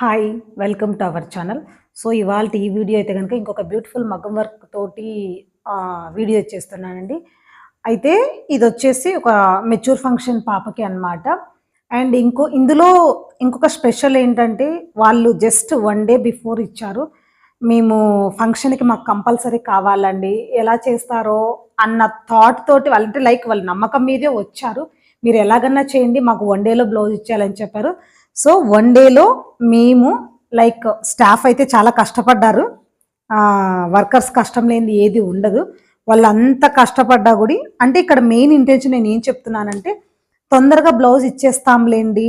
Hi welcome to our channel. So ఇవాళ ఈ video అయితే కనుక ఇంకొక బ్యూటిఫుల్ మగ్గం వర్క్ తోటి వీడియో చేస్తున్నానండి. అయితే ఇది వచ్చేసి ఒక మెచ్యూర్ ఫంక్షన్ పాపకి అన్నమాట. అండ్ ఇందులో ఇంకొక స్పెషల్ ఏంటంటే వాళ్ళు జస్ట్ 1 డే బిఫోర్ ఇచ్చారు. మేము ఫంక్షన్‌కి మాకు కంపల్సరీ కావాలండి. ఎలా చేస్తారో అన్న థాట్ తోటి వాళ్ళంటే లైక్ వాళ్ళ నమ్మకం మీదే వచ్చారు. మీరు ఎలాగన్నా చేయండి మాకు 1 డేలో బ్లౌజ్ ఇచ్చేయాలని చెప్పారు. సో 1 డేలో మేము లైక్ స్టాఫ్ అయితే చాలా కష్టపడ్డారు. వర్కర్స్ కష్టం లేనిది ఏది ఉండదు. వాళ్ళంత కష్టపడ్డా కూడా అంటే ఇక్కడ మెయిన్ ఇంటెన్షన్ నేను ఏం చెప్తున్నానంటే తొందరగా బ్లౌజ్ ఇచ్చేస్తాంలేండి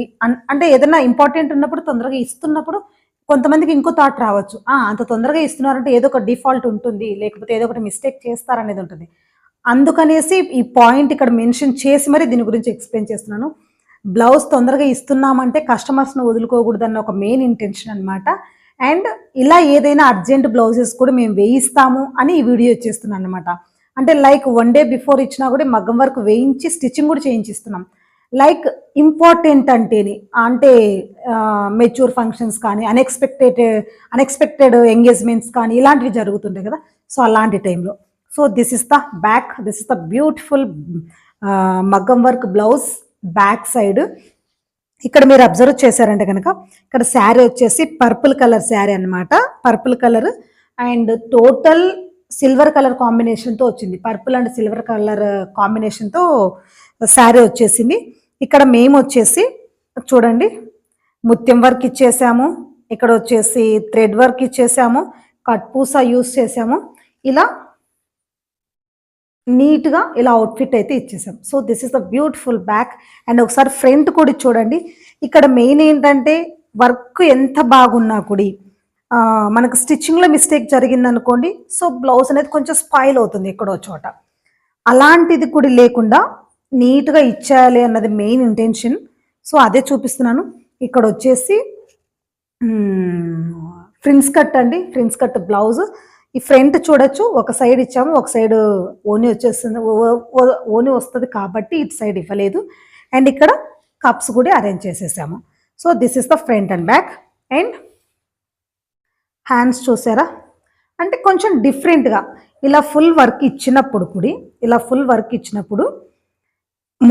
అంటే ఏదైనా ఇంపార్టెంట్ ఉన్నప్పుడు తొందరగా ఇస్తున్నప్పుడు కొంతమందికి ఇంకో థాట్ రావచ్చు. అంత తొందరగా ఇస్తున్నారంటే ఏదో ఒక డిఫాల్ట్ ఉంటుంది, లేకపోతే ఏదో ఒకటి మిస్టేక్ చేస్తారనేది ఉంటుంది. అందుకనేసి ఈ పాయింట్ ఇక్కడ మెన్షన్ చేసి మరి దీని గురించి ఎక్స్ప్లెయిన్ చేస్తున్నాను. బ్లౌజ్ తొందరగా ఇస్తున్నామంటే కస్టమర్స్ని వదులుకోకూడదన్న ఒక మెయిన్ ఇంటెన్షన్ అనమాట. అండ్ ఇలా ఏదైనా అర్జెంట్ బ్లౌజెస్ కూడా మేము వేయిస్తాము అని ఈ వీడియో చేస్తున్నాను అనమాట. అంటే లైక్ 1 డే బిఫోర్ ఇచ్చినా కూడా మగ్గం వర్క్ వేయించి స్టిచ్చింగ్ కూడా చేయించిస్తున్నాం. లైక్ ఇంపార్టెంట్ అంటే మెచ్యూర్ ఫంక్షన్స్ కానీ అన్ఎక్స్పెక్టెడ్ ఎంగేజ్మెంట్స్ కానీ ఇలాంటివి జరుగుతుంటాయి కదా. సో అలాంటి టైంలో so this is the beautiful మగ్గం వర్క్ బ్లౌజ్ బ్యాక్ సైడ్. ఇక్కడ మీరు అబ్జర్వ్ చేశారంటే కనుక ఇక్కడ శారీ వచ్చేసి పర్పుల్ కలర్ శారీ అనమాట. Purple colour and total silver colour కాంబినేషన్తో వచ్చింది. పర్పుల్ అండ్ సిల్వర్ కలర్ కాంబినేషన్తో శారీ వచ్చేసింది. ఇక్కడ మేము వచ్చేసి చూడండి ముత్యం వర్క్ ఇచ్చేసాము, ఇక్కడ వచ్చేసి థ్రెడ్ వర్క్ ఇచ్చేసాము, కట్ పూస యూస్ చేసాము. ఇలా నీట్గా ఇలా అవుట్ఫిట్ అయితే ఇచ్చేసాం. So this is the beautiful back. And ఒకసారి ఫ్రంట్ కూడా చూడండి. ఇక్కడ మెయిన్ ఏంటంటే వర్క్ ఎంత బాగున్నా కూడా మనకు స్టిచ్చింగ్లో మిస్టేక్ జరిగిందనుకోండి, సో బ్లౌజ్ అనేది కొంచెం స్పాయిల్ అవుతుంది ఎక్కడో చోట. అలాంటిది కూడా లేకుండా నీట్గా ఇచ్చేయాలి అన్నది మెయిన్ ఇంటెన్షన్. సో అదే చూపిస్తున్నాను. ఇక్కడ వచ్చేసి ఫ్రిన్స్ కట్ అండి, ఫ్రిన్స్ కట్ బ్లౌజ్. ఈ ఫ్రంట్ చూడొచ్చు, ఒక సైడ్ ఇచ్చాము, ఒక సైడ్ ఓని వచ్చేస్తుంది, ఓని వస్తుంది కాబట్టి ఇటు సైడ్ ఇవ్వలేదు. అండ్ ఇక్కడ కప్స్ కూడా అరేంజ్ చేసేసాము. So this is the front and back. And hands చూసారా, అంటే కొంచెం డిఫరెంట్గా ఇలా ఫుల్ వర్క్ ఇచ్చినప్పుడు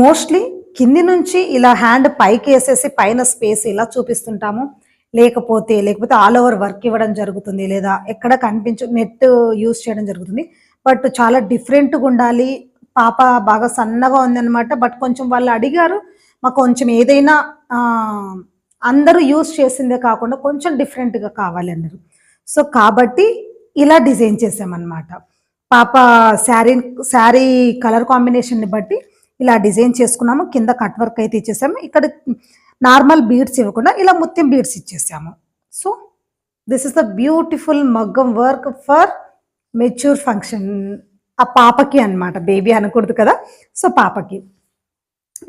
మోస్ట్లీ కింది నుంచి ఇలా హ్యాండ్ పైకి వేసేసి పైన స్పేస్ ఇలా చూపిస్తుంటాము, లేకపోతే ఆల్ ఓవర్ వర్క్ ఇవ్వడం జరుగుతుంది, లేదా ఎక్కడ నెట్ యూస్ చేయడం జరుగుతుంది. బట్ చాలా డిఫరెంట్గా ఉండాలి, పాప బాగా సన్నగా ఉందన్నమాట. బట్ కొంచెం వాళ్ళు అడిగారు మాకు కొంచెం ఏదైనా అందరూ యూస్ చేసిందే కాకుండా కొంచెం డిఫరెంట్గా కావాలి అన్నారు. సో కాబట్టి ఇలా డిజైన్ చేసామన్నమాట. పాప శారీ కలర్ కాంబినేషన్ని బట్టి ఇలా డిజైన్ చేసుకున్నాము. కింద కట్ వర్క్ అయితే ఇచ్చేసాము. ఇక్కడ నార్మల్ బీడ్స్ ఇవ్వకుండా ఇలా ముత్యం బీడ్స్ ఇచ్చేసాము. So this is the beautiful మగ్గం వర్క్ ఫర్ మెచ్యూర్ ఫంక్షన్. ఆ పాపకి అన్నమాట, బేబీ అనకూడదు కదా, సో పాపకి.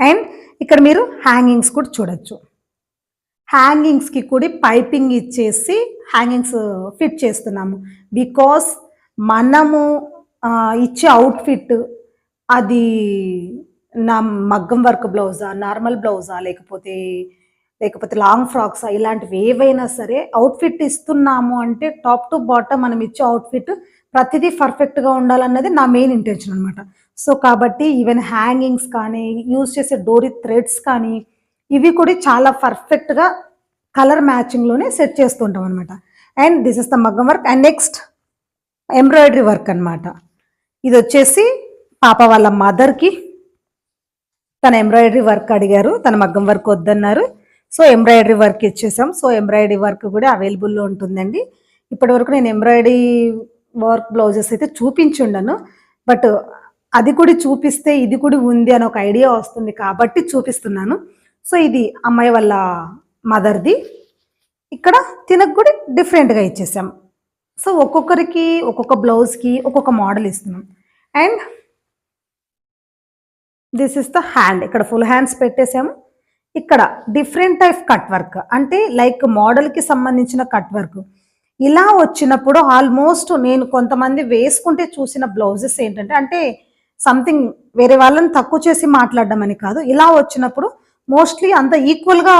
అండ్ ఇక్కడ మీరు హ్యాంగింగ్స్ కూడా చూడొచ్చు. హ్యాంగింగ్స్కి కూడా పైపింగ్ ఇచ్చేసి హ్యాంగింగ్స్ ఫిట్ చేస్తున్నాము. బికాస్ మనము ఇచ్చే అవుట్ఫిట్ అది నా మగ్గం వర్క్ బ్లౌజా, నార్మల్ బ్లౌజా, లేకపోతే లాంగ్ ఫ్రాక్సా, ఇలాంటివి ఏవైనా సరే అవుట్ఫిట్ ఇస్తున్నాము అంటే టాప్ టు బాటమ్ మనం ఇచ్చే అవుట్ఫిట్ ప్రతిదీ పర్ఫెక్ట్గా ఉండాలన్నది నా మెయిన్ ఇంటెన్షన్ అనమాట. సో కాబట్టి ఈవెన్ హ్యాంగింగ్స్ కానీ, యూజ్ చేసే డోరీ థ్రెడ్స్ కానీ, ఇవి కూడా చాలా పర్ఫెక్ట్గా కలర్ మ్యాచింగ్లోనే సెట్ చేస్తుంటాం అనమాట. అండ్ దిస్ ఇస్ ద మగ్గం work. And next embroidery work అనమాట. ఇది వచ్చేసి పాప వాళ్ళ మదర్కి తన ఎంబ్రాయిడరీ వర్క్ అడిగారు, తన మగ్గం వర్క్ వద్దన్నారు. సో ఎంబ్రాయిడరీ వర్క్ ఇచ్చేసాం. సో ఎంబ్రాయిడరీ వర్క్ కూడా అవైలబుల్లో ఉంటుందండి. ఇప్పటి వరకు నేను ఎంబ్రాయిడరీ వర్క్ బ్లౌజెస్ అయితే చూపించుండను, బట్ అది కూడా చూపిస్తే ఇది కూడా ఉంది అని ఒక ఐడియా వస్తుంది కాబట్టి చూపిస్తున్నాను. సో ఇది అమ్మాయి వాళ్ళ మదర్ది. ఇక్కడ తినకు కూడా డిఫరెంట్గా ఇచ్చేసాం. సో ఒక్కొక్కరికి ఒక్కొక్క బ్లౌజ్కి ఒక్కొక్క మోడల్ ఇస్తున్నాం. And this is the hand. ఇక్కడ ఫుల్ హ్యాండ్స్ పెట్టేసాము. ఇక్కడ డిఫరెంట్ టైప్ కట్ వర్క్, అంటే లైక్ మోడల్కి సంబంధించిన కట్ వర్క్. ఇలా వచ్చినప్పుడు ఆల్మోస్ట్ నేను కొంతమంది వేసుకుంటే చూసిన బ్లౌజెస్ ఏంటంటే, అంటే సంథింగ్ వేరే వాళ్ళని తక్కువ చేసి మాట్లాడడం అని కాదు, ఇలా వచ్చినప్పుడు మోస్ట్లీ అంత ఈక్వల్గా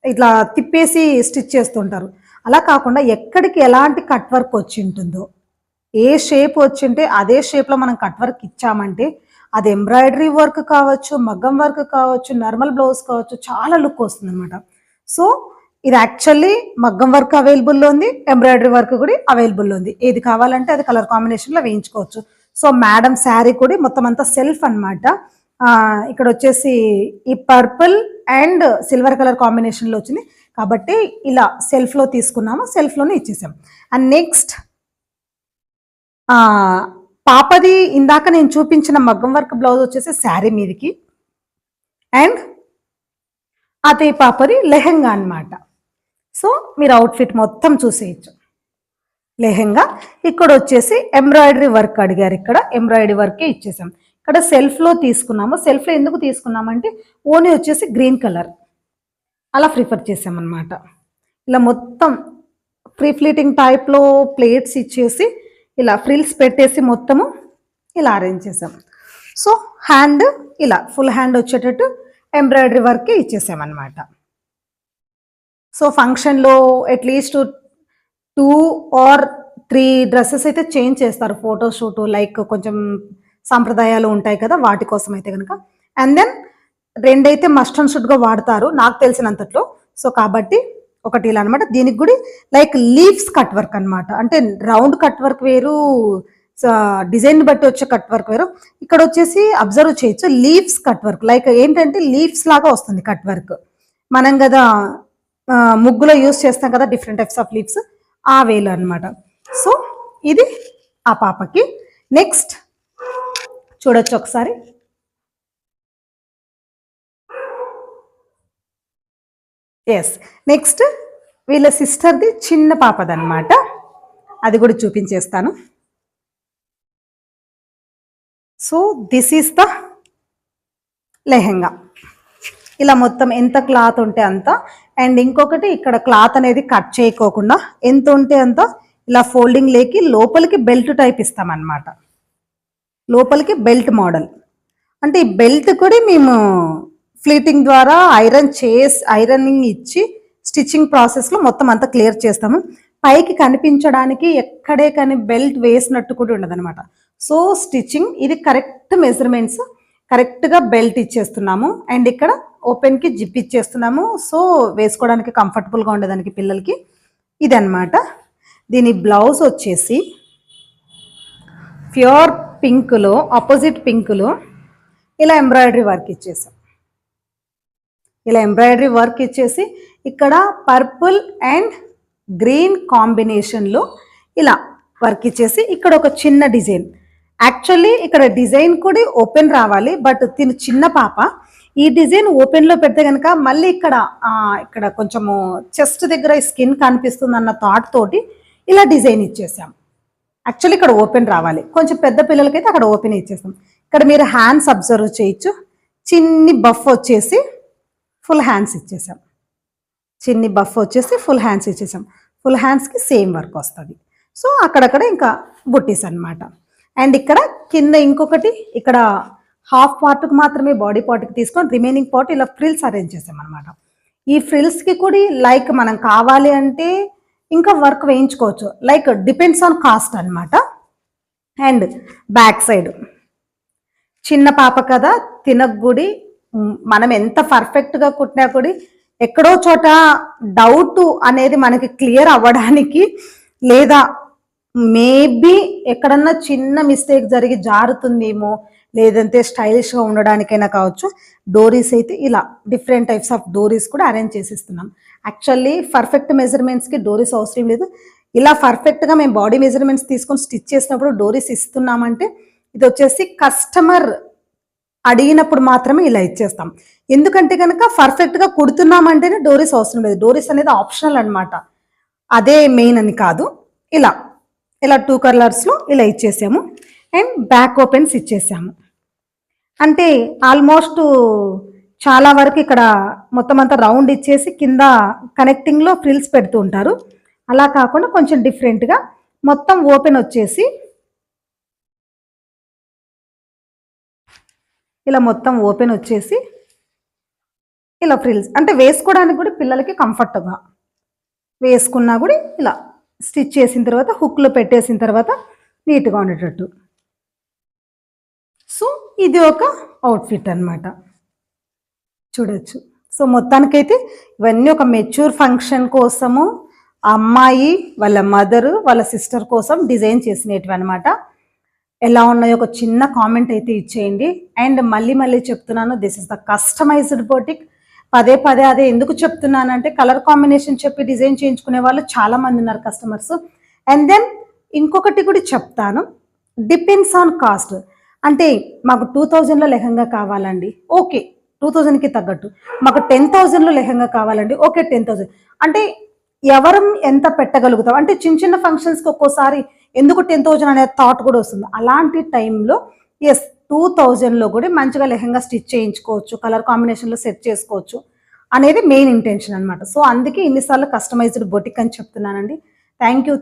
ఇట్లా తిప్పేసి స్టిచ్ చేస్తుంటారు. అలా కాకుండా ఎక్కడికి ఎలాంటి కట్ వర్క్ వచ్చి ఉంటుందో, ఏ షేప్ వచ్చింటే అదే షేప్‌లో మనం కట్ వర్క్ ఇచ్చామంటే అది ఎంబ్రాయిడరీ వర్క్ కావచ్చు, మగ్గం వర్క్ కావచ్చు, నార్మల్ బ్లౌజ్ కావచ్చు చాలా లుక్ వస్తుందనమాట. సో, ఇది యాక్చువల్లీ మగ్గం వర్క్ అవైలబుల్‌లో ఉంది. ఎంబ్రాయిడరీ వర్క్ కూడా అవైలబుల్‌లో ఉంది. ఏది కావాలంటే అది కలర్ కాంబినేషన్‌లో వేయించుకోవచ్చు. సో, మేడమ్ శారీ కూడా మొత్తం అంతా సెల్ఫ్ అనమాట. ఇక్కడొచ్చేసి ఈ పర్పుల్ అండ్ సిల్వర్ కలర్ కాంబినేషన్‌లో వచ్చింది. కాబట్టి ఇలా సెల్ఫ్‌లో తీసుకున్నాము. సెల్ఫ్‌లోనే ఇచ్చేసాం. అండ్ నెక్స్ట్ పాపది ఇందాక నేను చూపించిన మగ్గం వర్క్ బ్లౌజ్ వచ్చేసి శారీ మీదకి అండ్ అదే పాపది లెహెంగా అనమాట. సో మీరు అవుట్ఫిట్ మొత్తం చూసేయచ్చు. లెహెంగా ఇక్కడ వచ్చేసి ఎంబ్రాయిడరీ వర్క్ అడిగారు. ఇక్కడ ఎంబ్రాయిడరీ వర్కే ఇచ్చేసాం. ఇక్కడ సెల్ఫ్లో తీసుకున్నాము. సెల్ఫ్లో ఎందుకు తీసుకున్నామంటే ఓనీ వచ్చేసి గ్రీన్ కలర్ అలా ప్రిఫర్ చేసామన్నమాట. ఇలా మొత్తం ఫ్రీ ఫ్లీటింగ్ టైప్లో ప్లేట్స్ ఇచ్చేసి ఇలా ఫ్రిల్స్ పెట్టేసి మొత్తము ఇలా అరేంజ్ చేసాం. సో హ్యాండ్ ఇలా ఫుల్ హ్యాండ్ వచ్చేటట్టు ఎంబ్రాయిడరీ వర్క్ ఇచ్చేసామన్నమాట. సో ఫంక్షన్లో అట్లీస్ట్ 2 or 3 డ్రెస్సెస్ అయితే చేంజ్ చేస్తారు. ఫోటోషూట్ లైక్ కొంచెం సాంప్రదాయాలు ఉంటాయి కదా, వాటి కోసం అయితే కనుక. అండ్ దెన్ 2 అయితే మస్ట్ అండ్ షుడ్గా వాడతారు నాకు తెలిసినంతట్లో. సో కాబట్టి ఒకటి ఇలా అనమాట. దీనికి కూడా లైక్ లీవ్స్ కట్ వర్క్ అనమాట. అంటే రౌండ్ కట్ వర్క్ వేరు, డిజైన్ బట్టి వచ్చే కట్ వర్క్ వేరు. ఇక్కడ వచ్చేసి అబ్జర్వ్ చేయొచ్చు లీవ్స్ కట్ వర్క్. లైక్ ఏంటంటే లీవ్స్ లాగా వస్తుంది కట్ వర్క్. మనం కదా ముగ్గులో యూస్ చేస్తాం కదా డిఫరెంట్ టైప్స్ ఆఫ్ లీవ్స్, ఆ వేలు అనమాట. సో ఇది ఆ పాపకి. నెక్స్ట్ చూడొచ్చు ఒకసారి. ఎస్, నెక్స్ట్ వీళ్ళ సిస్టర్ది చిన్న పాపదన్నమాట. అది కూడా చూపించేస్తాను. So this is the lehenga. ఇలా మొత్తం ఎంత క్లాత్ ఉంటే అంత. అండ్ ఇంకొకటి ఇక్కడ క్లాత్ అనేది కట్ చేయకోకుండా ఎంత ఉంటే అంత ఇలా ఫోల్డింగ్ లేకి లోపలికి బెల్ట్ టైప్ ఇస్తామన్నమాట. లోపలికి బెల్ట్ మోడల్. అంటే ఈ బెల్ట్ కూడా మేము ఫ్లీటింగ్ ద్వారా ఐరనింగ్ ఇచ్చి స్టిచ్చింగ్ ప్రాసెస్లో మొత్తం అంతా క్లియర్ చేస్తాము. పైకి కనిపించడానికి ఎక్కడే కానీ బెల్ట్ వేసినట్టు కూడా ఉండదన్నమాట. సో స్టిచ్చింగ్ ఇది కరెక్ట్ మెజర్మెంట్స్, కరెక్ట్గా బెల్ట్ ఇచ్చేస్తున్నాము. అండ్ ఇక్కడ ఓపెన్కి జిప్ ఇచ్చేస్తున్నాము. సో వేసుకోవడానికి కంఫర్టబుల్గా ఉండేదానికి పిల్లలకి ఇది అనమాట. దీని బ్లౌజ్ వచ్చేసి ప్యూర్ పింక్లో, ఆపోజిట్ పింక్లో ఇలా ఎంబ్రాయిడరీ వర్క్ ఇచ్చేసాం. ఇలా ఎంబ్రాయిడరీ వర్క్ ఇచ్చేసి ఇక్కడ పర్పుల్ అండ్ గ్రీన్ కాంబినేషన్లో ఇలా వర్క్ ఇచ్చేసి ఇక్కడ ఒక చిన్న డిజైన్. యాక్చువల్లీ ఇక్కడ డిజైన్ కూడా ఓపెన్ రావాలి, బట్ తిను చిన్న పాప. ఈ డిజైన్ ఓపెన్లో పెడితే కనుక మళ్ళీ ఇక్కడ కొంచెము చెస్ట్ దగ్గర స్కిన్ కనిపిస్తుంది అన్న థాట్ తోటి ఇలా డిజైన్ ఇచ్చేసాం. యాక్చువల్లీ ఇక్కడ ఓపెన్ రావాలి, కొంచెం పెద్ద పిల్లలకైతే అక్కడ ఓపెన్ ఇచ్చేసాం. ఇక్కడ మీరు హ్యాండ్స్ అబ్జర్వ్ చేయొచ్చు. చిన్ని బఫ్ వచ్చేసి ఫుల్ హ్యాండ్స్ ఇచ్చేసాం. చిన్ని బఫ్ వచ్చేసి ఫుల్ హ్యాండ్స్ ఇచ్చేసాం. ఫుల్ హ్యాండ్స్కి సేమ్ వర్క్ వస్తుంది. సో అక్కడక్కడ ఇంకా బుట్టీస్ అనమాట. అండ్ ఇక్కడ కింద ఇంకొకటి ఇక్కడ హాఫ్ పార్ట్కి మాత్రమే బాడీ పార్ట్కి తీసుకొని రిమైనింగ్ పార్ట్ ఇలా ఫ్రిల్స్ అరేంజ్ చేసాం అనమాట. ఈ ఫ్రిల్స్కి కూడా లైక్ మనం కావాలి అంటే ఇంకా వర్క్ వేయించుకోవచ్చు. లైక్ డిపెండ్స్ ఆన్ కాస్ట్ అనమాట. అండ్ బ్యాక్ సైడ్ చిన్న పాప కదా, తినగుడి మనం ఎంత పర్ఫెక్ట్గా కుట్టినా కూడా ఎక్కడో చోట డౌట్ అనేది మనకి క్లియర్ అవ్వడానికి, లేదా మేబీ ఎక్కడన్నా చిన్న మిస్టేక్ జరిగి జారుతుందేమో, లేదంటే స్టైలిష్గా ఉండడానికైనా కావచ్చు. డోరీస్ అయితే ఇలా డిఫరెంట్ టైప్స్ ఆఫ్ డోరీస్ కూడా అరేంజ్ చేసిస్తున్నాం. యాక్చువల్లీ పర్ఫెక్ట్ మెజర్మెంట్స్కి డోరీస్ అవసరం లేదు. ఇలా పర్ఫెక్ట్గా మేము బాడీ మెజర్మెంట్స్ తీసుకొని స్టిచ్ చేసినప్పుడు డోరీస్ ఇస్తున్నామంటే ఇది వచ్చేసి కస్టమర్ అడిగినప్పుడు మాత్రమే ఇలా ఇచ్చేస్తాం. ఎందుకంటే కనుక పర్ఫెక్ట్గా కుడుతున్నామంటేనే డోరీస్ అవసరం లేదు. డోరీస్ అనేది ఆప్షనల్ అనమాట, అదే మెయిన్ అని కాదు. ఇలా 2 కలర్స్లో ఇలా ఇచ్చేసాము. అండ్ బ్యాక్ ఓపెన్స్ ఇచ్చేసాము. అంటే ఆల్మోస్ట్ చాలా వరకు ఇక్కడ మొత్తం అంతా రౌండ్ ఇచ్చేసి కింద కనెక్టింగ్లో ఫ్రిల్స్ పెడుతూ ఉంటారు. అలా కాకుండా కొంచెం డిఫరెంట్గా మొత్తం ఓపెన్ వచ్చేసి ఇలా మొత్తం ఓపెన్ వచ్చేసి ఇలా ఫ్రిల్స్ అంటే వేసుకోవడానికి కూడా పిల్లలకి కంఫర్ట్గా వేసుకున్నా కూడా ఇలా స్టిచ్ చేసిన తర్వాత హుక్లో పెట్టేసిన తర్వాత నీట్గా ఉండేటట్టు. సో ఇది ఒక అవుట్ఫిట్ అన్నమాట, చూడొచ్చు. సో మొత్తానికైతే ఇవన్నీ ఒక మెచ్యూర్ ఫంక్షన్ కోసము ఆ అమ్మాయి వాళ్ళ మదరు వాళ్ళ సిస్టర్ కోసం డిజైన్ చేసినవి అనమాట. ఎలా ఉన్నాయో ఒక చిన్న కామెంట్ అయితే ఇచ్చేయండి. అండ్ మళ్ళీ చెప్తున్నాను, this is the customised boutique. పదే అదే ఎందుకు చెప్తున్నానంటే కలర్ కాంబినేషన్ చెప్పి డిజైన్ చేయించుకునే వాళ్ళు చాలా మంది ఉన్నారు కస్టమర్స్. అండ్ దెన్ ఇంకొకటి కూడా చెప్తాను, డిపెండ్స్ ఆన్ కాస్ట్. అంటే మాకు 2000లో లెహంగా కావాలండి, ఓకే 2000కి తగ్గట్టు. మాకు 10,000లో లెహంగా కావాలండి, ఓకే 10,000. అంటే ఎవరం ఎంత పెట్టగలుగుతాం అంటే చిన్న ఫంక్షన్స్కి ఒక్కోసారి ఎందుకు 10,000 అనే థాట్ కూడా వస్తుంది. అలాంటి టైంలో ఎస్ 2000లో కూడా మంచిగా లెహంగా స్టిచ్ చేయించుకోవచ్చు, కలర్ కాంబినేషన్లో సెట్ చేసుకోవచ్చు అనేది మెయిన్ ఇంటెన్షన్ అనమాట. సో అందుకే ఇన్నిసార్లు కస్టమైజ్డ్ బొటిక్ అని చెప్తున్నానండి. Thank you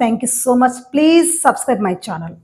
so much. Please subscribe my channel.